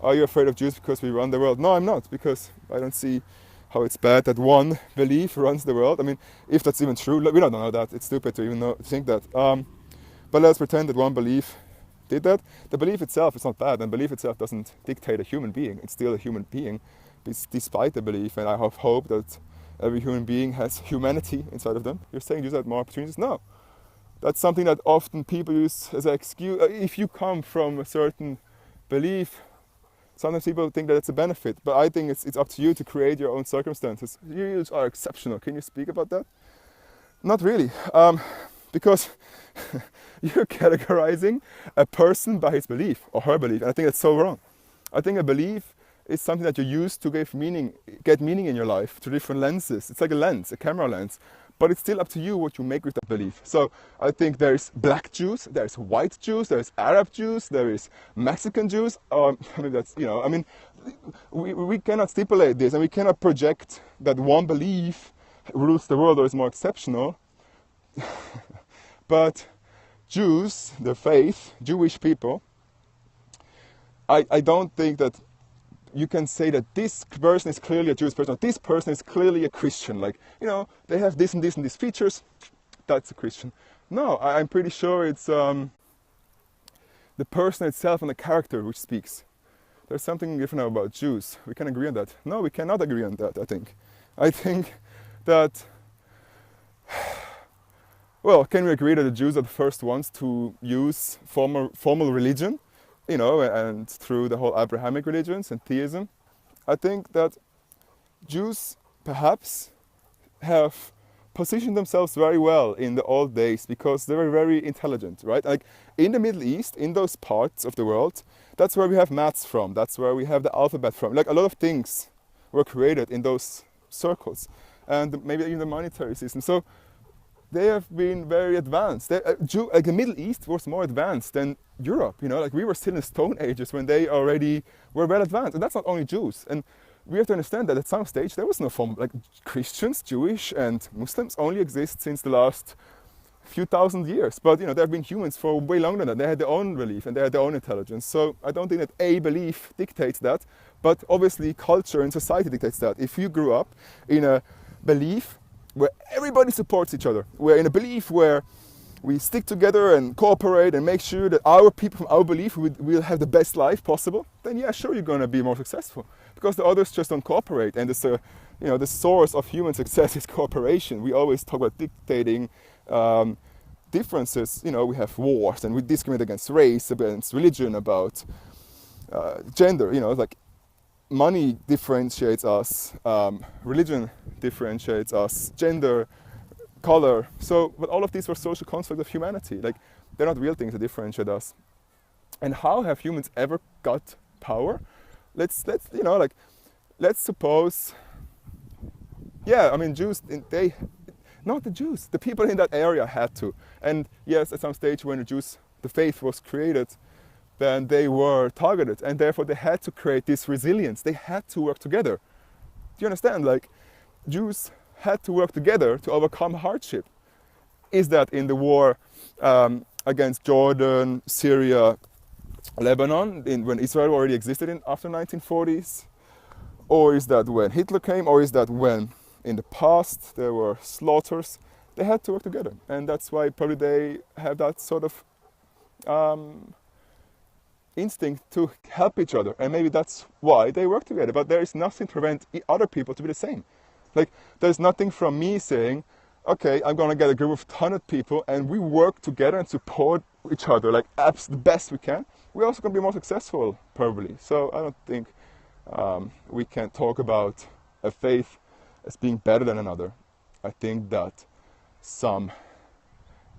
are you afraid of Jews because we run the world? No, I'm not, because I don't see how it's bad that one belief runs the world. I mean, if that's even true, we don't know that. It's stupid to even think that. But let's pretend that one belief did that. The belief itself is not bad, and belief itself doesn't dictate a human being. It's still a human being, despite the belief. And I have hope that every human being has humanity inside of them. You're saying Jews have more opportunities? No. That's something that often people use as an excuse. If you come from a certain belief, sometimes people think that it's a benefit, but I think it's up to you to create your own circumstances. You are exceptional. Can you speak about that? Not really, because you're categorizing a person by his belief or her belief, and I think that's so wrong. I think a belief is something that you use to get meaning in your life through different lenses. It's like a lens, a camera lens. But it's still up to you what you make with that belief. So I think there's black Jews, there's white Jews, there's Arab Jews, there is Mexican Jews. We cannot stipulate this, and we cannot project that one belief rules the world or is more exceptional. But Jews, the faith, Jewish people, I don't think that you can say that this person is clearly a Jewish person, or this person is clearly a Christian. Like, they have this and this and these features, that's a Christian. No, I'm pretty sure it's the person itself and the character which speaks. There's something different about Jews. We can agree on that. No, we cannot agree on that, I think. I think that, well, can we agree that the Jews are the first ones to use formal religion? And through the whole Abrahamic religions and theism, I think that Jews perhaps have positioned themselves very well in the old days because they were very intelligent, right? Like in the Middle East, in those parts of the world, that's where we have maths from, that's where we have the alphabet from. Like a lot of things were created in those circles, and maybe even the monetary system. So they have been very advanced. The Middle East was more advanced than Europe, like we were still in Stone Ages when they already were well advanced. And that's not only Jews. And we have to understand that at some stage there was no form, like Christians, Jewish and Muslims only exist since the last few thousand years. But there have been humans for way longer than that. They had their own belief and they had their own intelligence. So I don't think that a belief dictates that, but obviously culture and society dictates that. If you grew up in a belief where everybody supports each other, we're in a belief where we stick together and cooperate and make sure that our people from our belief will have the best life possible, then yeah, sure, you're going to be more successful. Because the others just don't cooperate. And it's the source of human success is cooperation. We always talk about dictating differences. We have wars and we discriminate against race, against religion, about gender. Like money differentiates us, religion differentiates us, gender, color. So, but all of these were social constructs of humanity. Like, they're not real things that differentiate us. And how have humans ever got power? Let's suppose, Jews, not the Jews, the people in that area had to. And yes, at some stage when the faith was created, then they were targeted, and therefore they had to create this resilience. They had to work together. Do you understand? Like, Jews had to work together to overcome hardship. Is that in the war against Jordan, Syria, Lebanon, when Israel already existed after 1940s? Or is that when Hitler came? Or is that when in the past there were slaughters? They had to work together, and that's why probably they have that sort of instinct to help each other, and maybe that's why they work together. But there is nothing to prevent other people to be the same. Like, there's nothing from me saying, okay, I'm going to get a group of 100 people and we work together and support each other, like, the best we can. We're also going to be more successful, probably. So I don't think we can talk about a faith as being better than another. I think that some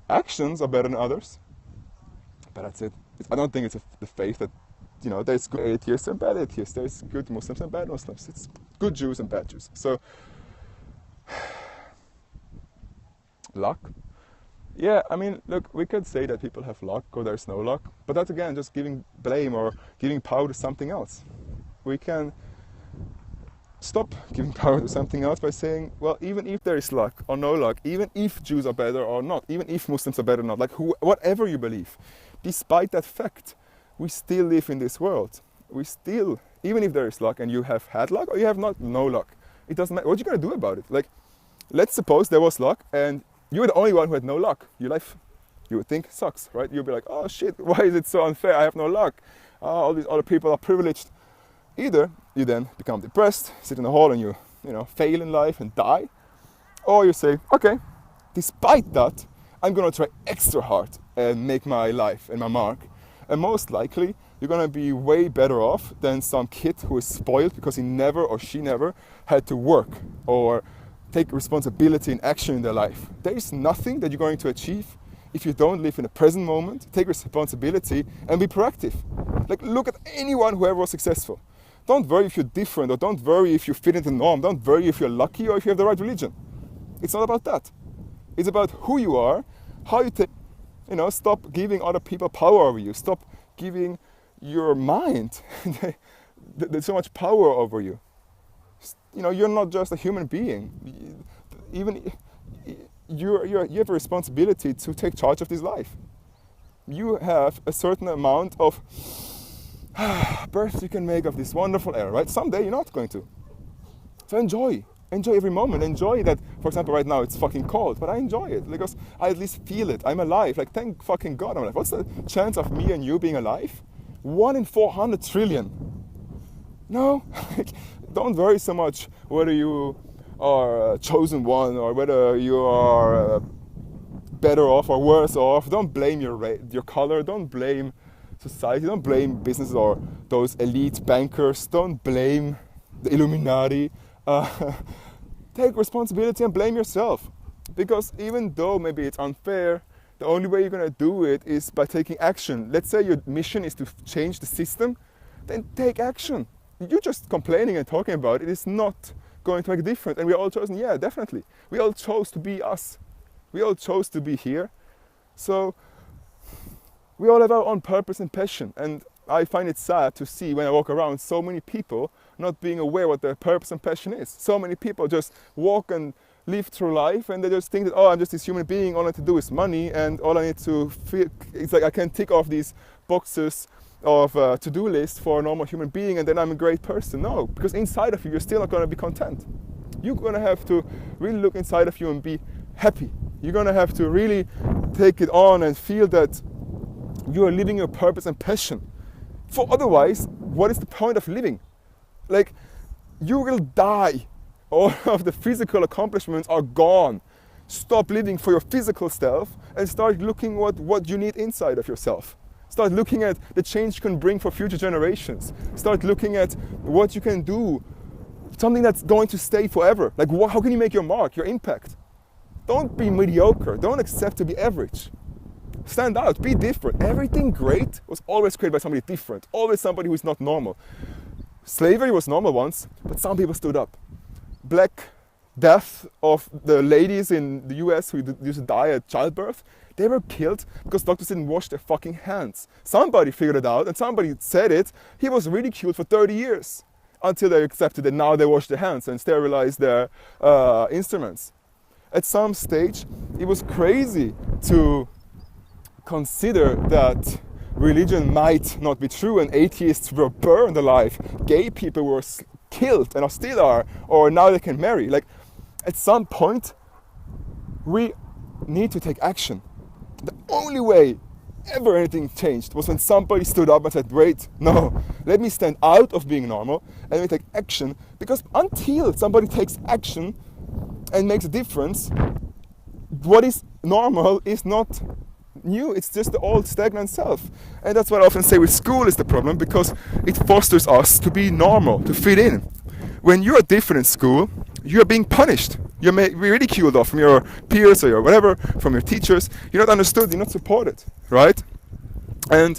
actions are better than others, but that's it. I don't think it's the faith that, there's good atheists and bad atheists. There's good Muslims and bad Muslims. It's good Jews and bad Jews. So, luck? Yeah, look, we could say that people have luck or there's no luck, but that's again just giving blame or giving power to something else. We can stop giving power to something else by saying, well, even if there is luck or no luck, even if Jews are better or not, even if Muslims are better or not, like whatever you believe, despite that fact, we still live in this world. we still, even if there is luck and you have had luck or you have not no luck, it doesn't matter. What are you going to do about it? Like, let's suppose there was luck and you were the only one who had no luck. Your life, you would think, sucks, right? You'd be like, oh shit, why is it so unfair? I have no luck. All these other people are privileged. Either you then become depressed, sit in a hole and you fail in life and die. Or you say, okay, despite that, I'm going to try extra hard and make my life and my mark. And most likely, you're going to be way better off than some kid who is spoiled because he never or she never had to work or take responsibility and action in their life. There is nothing that you're going to achieve if you don't live in the present moment, take responsibility and be proactive. Like, look at anyone who ever was successful. Don't worry if you're different, or don't worry if you fit into the norm. Don't worry if you're lucky or if you have the right religion. It's not about that. It's about who you are, how you take, stop giving other people power over you. Stop giving your mind there's so much power over you. You're not just a human being. Even you have a responsibility to take charge of this life. You have a certain amount of birth you can make of this wonderful air, right? Someday you're not going to. So enjoy every moment. Enjoy that, for example, right now it's fucking cold, but I enjoy it because I at least feel it. I'm alive. Like, thank fucking God I'm alive. What's the chance of me and you being alive? 1 in 400 trillion. No, don't worry so much whether you are a chosen one or whether you are better off or worse off. Don't blame your color. Don't blame society. Don't blame businesses or those elite bankers. Don't blame the Illuminati. Take responsibility and blame yourself. Because even though maybe it's unfair, the only way you're going to do it is by taking action. Let's say your mission is to change the system, then take action. You're just complaining and talking about it is not going to make a difference. And we all chosen, yeah, definitely. We all chose to be us. We all chose to be here. So we all have our own purpose and passion. And I find it sad to see when I walk around so many people not being aware what their purpose and passion is. So many people just walk and live through life and they just think that, oh, I'm just this human being, all I need to do is money and all I need to feel, it's like I can tick off these boxes of a to-do list for a normal human being and then I'm a great person. No, because inside of you, you're still not going to be content. You're going to have to really look inside of you and be happy. You're going to have to really take it on and feel that you are living your purpose and passion. For otherwise, what is the point of living? Like, you will die. All of the physical accomplishments are gone. Stop living for your physical self and start looking what you need inside of yourself. Start looking at the change you can bring for future generations. Start looking at what you can do, something that's going to stay forever. Like, how can you make your mark, your impact? Don't be mediocre. Don't accept to be average. Stand out, be different. Everything great was always created by somebody different, always somebody who is not normal. Slavery was normal once, but some people stood up. Black death of the ladies in the US who used to die at childbirth, they were killed because doctors didn't wash their fucking hands. Somebody figured it out and somebody said it. He was ridiculed for 30 years until they accepted that now they wash their hands and sterilize their instruments. At some stage, it was crazy to consider that religion might not be true and atheists were burned alive. Gay people were killed and still are, or now they can marry. Like, at some point, we need to take action. The only way ever anything changed was when somebody stood up and said, wait, no, let me stand out of being normal and let me take action. Because until somebody takes action and makes a difference, what is normal is not new, it's just the old stagnant self. And that's what I often say with school is the problem, because it fosters us to be normal, to fit in. When you are different in school, you are being punished. You're ridiculed off from your peers or your whatever, from your teachers. You're not understood, you're not supported, right? And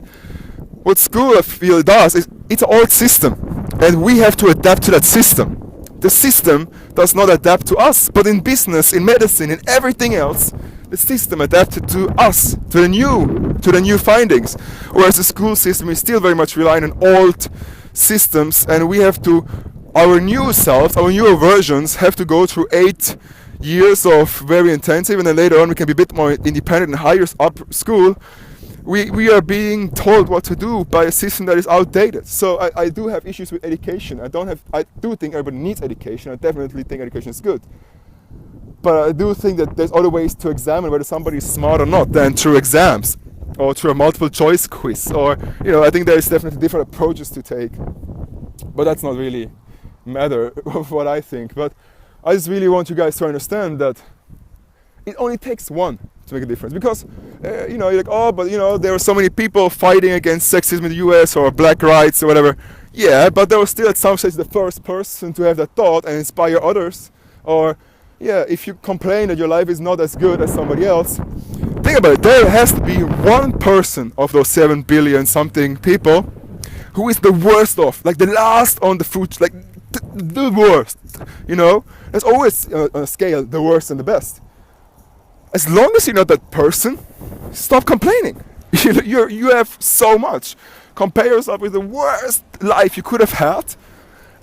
what school, I feel, does is it's an old system, and we have to adapt to that system. The system does not adapt to us, but in business, in medicine, in everything else, the system adapted to us, to the new findings. Whereas the school system is still very much relying on old systems, and we have to, our new selves, our newer versions have to go through 8 years of very intensive, and then later on we can be a bit more independent in higher up school, we are being told what to do by a system that is outdated. So I do have issues with education. I do think everybody needs education. I definitely think education is good. But I do think that there's other ways to examine whether somebody is smart or not than through exams or through a multiple choice quiz. Or, I think there's definitely different approaches to take. But that's not really matter of what I think. But I just really want you guys to understand that it only takes one to make a difference. Because, you're like, oh, but, there are so many people fighting against sexism in the US or black rights or whatever. Yeah, but there was still at some stage the first person to have that thought and inspire others. Or, yeah, if you complain that your life is not as good as somebody else, think about it. There has to be one person of those 7 billion something people who is the worst off, like the last on the food, like the worst. There's always on a scale the worst and the best. As long as you're not that person, stop complaining. You have so much. Compare yourself with the worst life you could have had,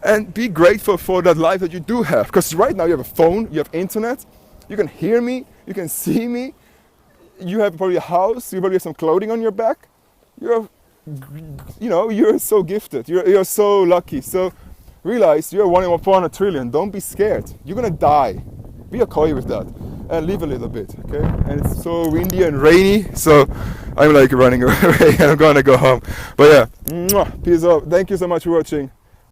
and be grateful for that life that you do have. Because right now you have a phone, you have internet, you can hear me, you can see me, you have probably a house, you probably have some clothing on your back. You're so gifted, you're so lucky. So realize you're 1 in 400 trillion. Don't be scared. You're gonna die. Be okay with that. And live a little bit, okay? And it's so windy and rainy, so I'm like running away and I'm gonna go home. But yeah, peace out. Thank you so much for watching.